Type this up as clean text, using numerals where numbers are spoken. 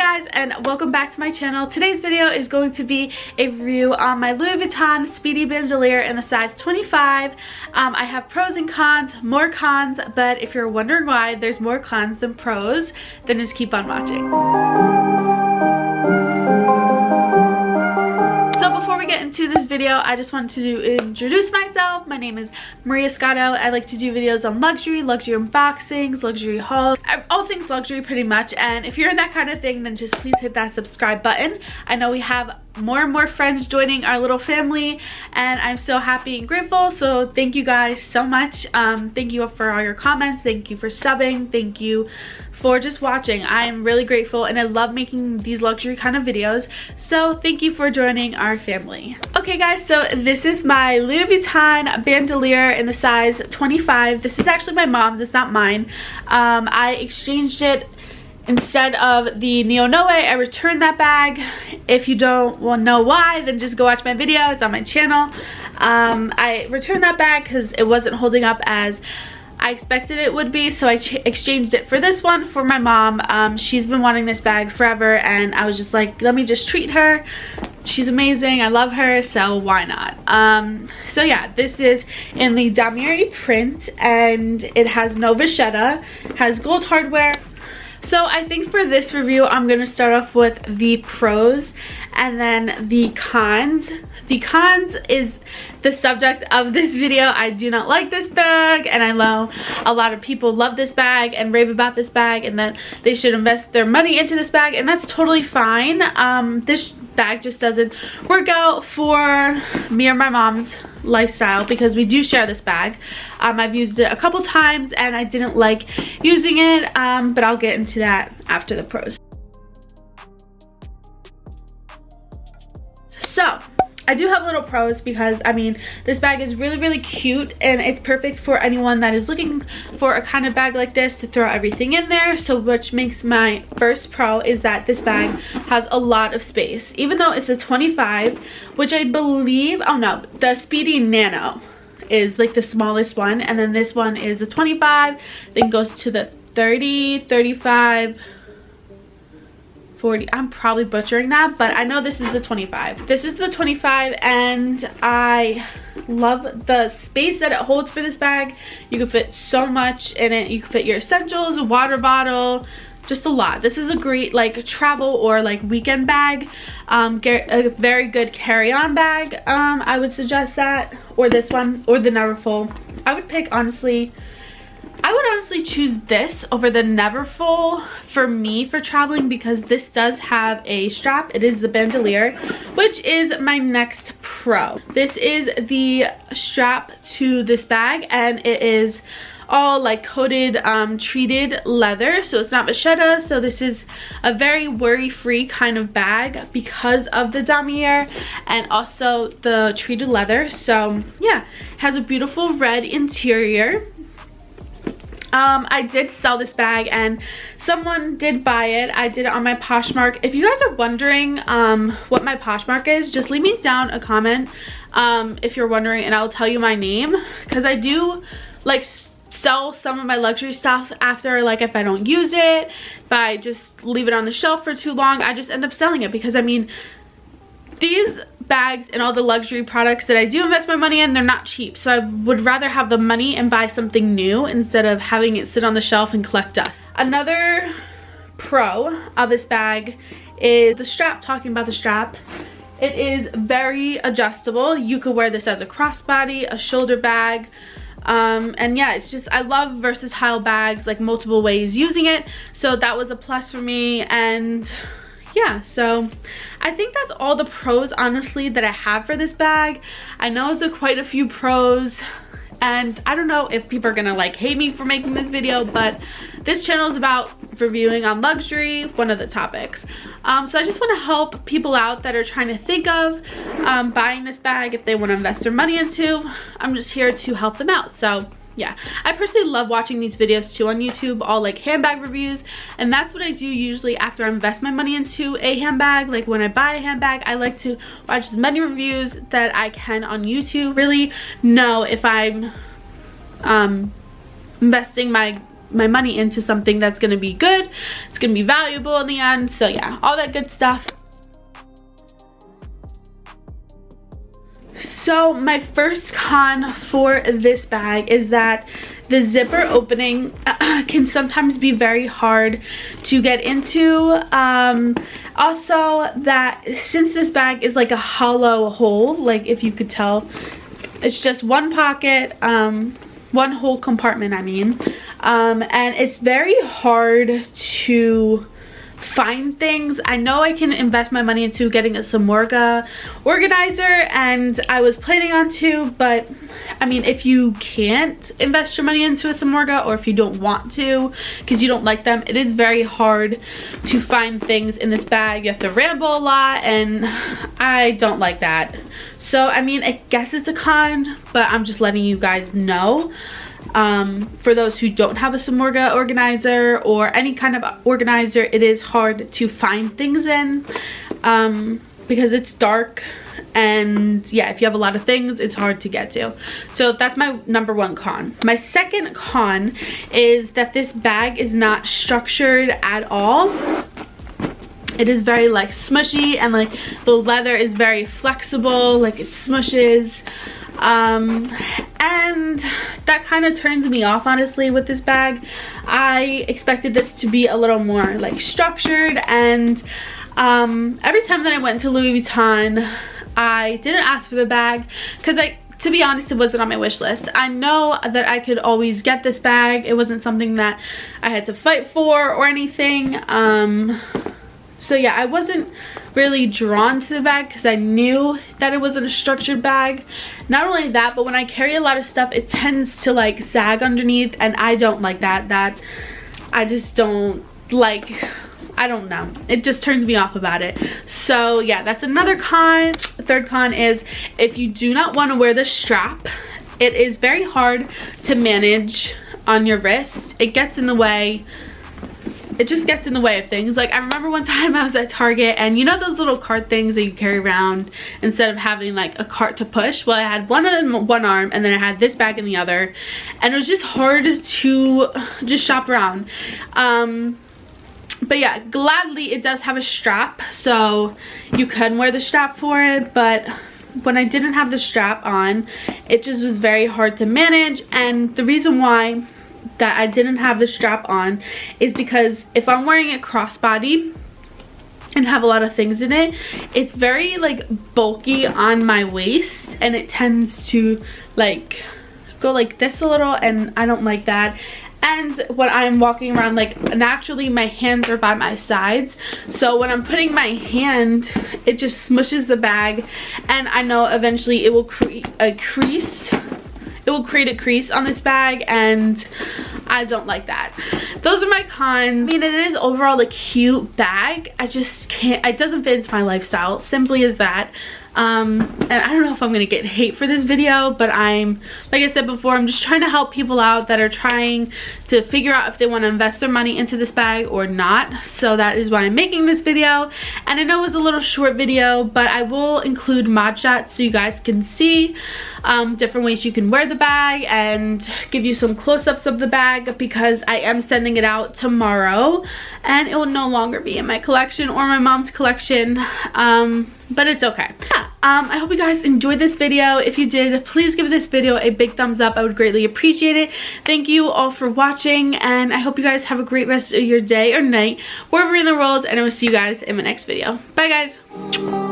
guys, and welcome back to my channel. Today's video is going to be a review on my Louis Vuitton Speedy bandolier in the size 25. I have pros and cons, more cons, but if you're wondering why there's more cons than pros, then just keep on watching. So before we get into this video, I just want to introduce myself. My name is Maria Scotto. I like to do videos on luxury unboxings, luxury hauls, all things luxury pretty much. And if you're in that kind of thing, then just please hit that subscribe button. I know we have more and more friends joining our little family, and I'm so happy and grateful. So thank you guys so much. Thank you for all your comments. Thank you for subbing. Thank you for just watching. I am really grateful, and I love making these luxury kind of videos, so thank you for joining our family. Okay guys, so this is my Louis Vuitton bandolier in the size 25. This is actually my mom's, it's not mine. I exchanged it. Instead of the Neo Noe, I returned that bag. If you don't know why, then just go watch my video, it's on my channel. I returned that bag because it wasn't holding up as I expected it would be, so I exchanged it for this one for my mom. She's been wanting this bag forever, and I was just like, let me just treat her. She's amazing, I love her, so why not? So yeah, this is in the Damier print, and it has no vachetta, has gold hardware. So I think for this review, I'm going to start off with the pros and then the cons. The cons is the subject of this video. I do not like this bag, and I know a lot of people love this bag and rave about this bag and that they should invest their money into this bag, and that's totally fine. This bag just doesn't work out for me or my mom's lifestyle because we do share this bag. I've used it a couple times and I didn't like using it, but I'll get into that after the pros. So I do have little pros because, I mean, this bag is really cute, and it's perfect for anyone that is looking for a kind of bag like this to throw everything in there. So which makes my first pro is that this bag has a lot of space. Even though it's a 25, which I believe, oh no, the Speedy Nano is like the smallest one, and then this one is a 25, then goes to the 30, 35, 40. I'm probably butchering that, but I know this is the 25. This is the 25, and I love the space that it holds for this bag. You can fit so much in it. You can fit your essentials, a water bottle, just a lot. This is a great like travel or like weekend bag. A very good carry-on bag. I would suggest that, or this one, or the Neverfull. I would honestly choose this over the Neverfull for me for traveling, because this does have a strap. It is the bandolier, which is my next pro. This is the strap to this bag, and it is all like coated treated leather, so it's not vachetta. So this is a very worry-free kind of bag because of the damier and also the treated leather. So yeah, it has a beautiful red interior. I did sell this bag and someone did buy it. I did it on my Poshmark. If you guys are wondering what my Poshmark is, just leave me down a comment if you're wondering, and I'll tell you my name, because I do like sell some of my luxury stuff after, like if I don't use it, if I just leave it on the shelf for too long, I just end up selling it, because I mean, these bags and all the luxury products that I do invest my money in, they're not cheap. So I would rather have the money and buy something new instead of having it sit on the shelf and collect dust. Another pro of this bag is the strap. Talking about the strap, it is very adjustable. You could wear this as a crossbody, a shoulder bag. And yeah, it's just, I love versatile bags, like multiple ways using it. So that was a plus for me. And yeah, so I think that's all the pros honestly that I have for this bag. I know it's quite a few pros, and I don't know if people are gonna like hate me for making this video, but this channel is about reviewing on luxury, one of the topics. So I just want to help people out that are trying to think of buying this bag if they want to invest their money into. I'm just here to help them out. So yeah, I personally love watching these videos too on YouTube, all like handbag reviews, and that's what I do usually after I invest my money into a handbag. Like when I buy a handbag, I like to watch as many reviews that I can on YouTube, really know if I'm investing my my money into something that's going to be good, it's going to be valuable in the end. So yeah, all that good stuff. So my first con for this bag is that the zipper opening can sometimes be very hard to get into. Also, that since this bag is like a hollow hole, like if you could tell, it's just one pocket, one whole compartment, I mean, and it's very hard to find things. I know I can invest my money into getting a Samorga organizer, and I was planning on to, but I mean, if you can't invest your money into a Samorga, or if you don't want to because you don't like them, it is very hard to find things in this bag. You have to ramble a lot, and I don't like that. So I mean, I guess it's a con, but I'm just letting you guys know. For those who don't have a Samorga organizer or any kind of organizer, it is hard to find things in because it's dark, and yeah, if you have a lot of things, it's hard to get to. So that's my number one con. My second con is that this bag is not structured at all. It is very like smushy, and like the leather is very flexible, like it smushes. And that kind of turns me off, honestly, with this bag. I expected this to be a little more like structured, and every time that I went to Louis Vuitton, I didn't ask for the bag because to be honest, it wasn't on my wish list. I know that I could always get this bag. It wasn't something that I had to fight for or anything. So yeah, I wasn't really drawn to the bag because I knew that it wasn't a structured bag. Not only that, but when I carry a lot of stuff, it tends to like sag underneath, and I don't like that. I just don't like, I don't know. It just turns me off about it. So yeah, that's another con. The third con is if you do not want to wear the strap, it is very hard to manage on your wrist. It gets in the way. It just gets in the way of things. Like I remember one time I was at Target, and you know those little cart things that you carry around instead of having like a cart to push? Well, I had one of them in one arm, and then I had this bag in the other, and it was just hard to just shop around. But yeah, gladly it does have a strap, so you can wear the strap for it, but when I didn't have the strap on, it just was very hard to manage. And the reason why that I didn't have the strap on is because if I'm wearing a crossbody and have a lot of things in it, it's very like bulky on my waist, and it tends to like go like this a little, and I don't like that. And when I'm walking around, like naturally my hands are by my sides, so when I'm putting my hand, it just smushes the bag, and I know eventually it will create a crease. It will create a crease on this bag, and I don't like that. Those are my cons. I mean, it is overall a cute bag. I just can't, it doesn't fit into my lifestyle. Simply as that. And I don't know if I'm gonna get hate for this video, but like I said before, I'm just trying to help people out that are trying to figure out if they want to invest their money into this bag or not. So that is why I'm making this video. And I know it was a little short video, but I will include mod shots so you guys can see different ways you can wear the bag and give you some close-ups of the bag, because I am sending it out tomorrow and it will no longer be in my collection or my mom's collection, but it's okay. Yeah. I hope you guys enjoyed this video. If you did, please give this video a big thumbs up. I would greatly appreciate it. Thank you all for watching, and I hope you guys have a great rest of your day or night wherever in the world, and I will see you guys in my next video. Bye guys.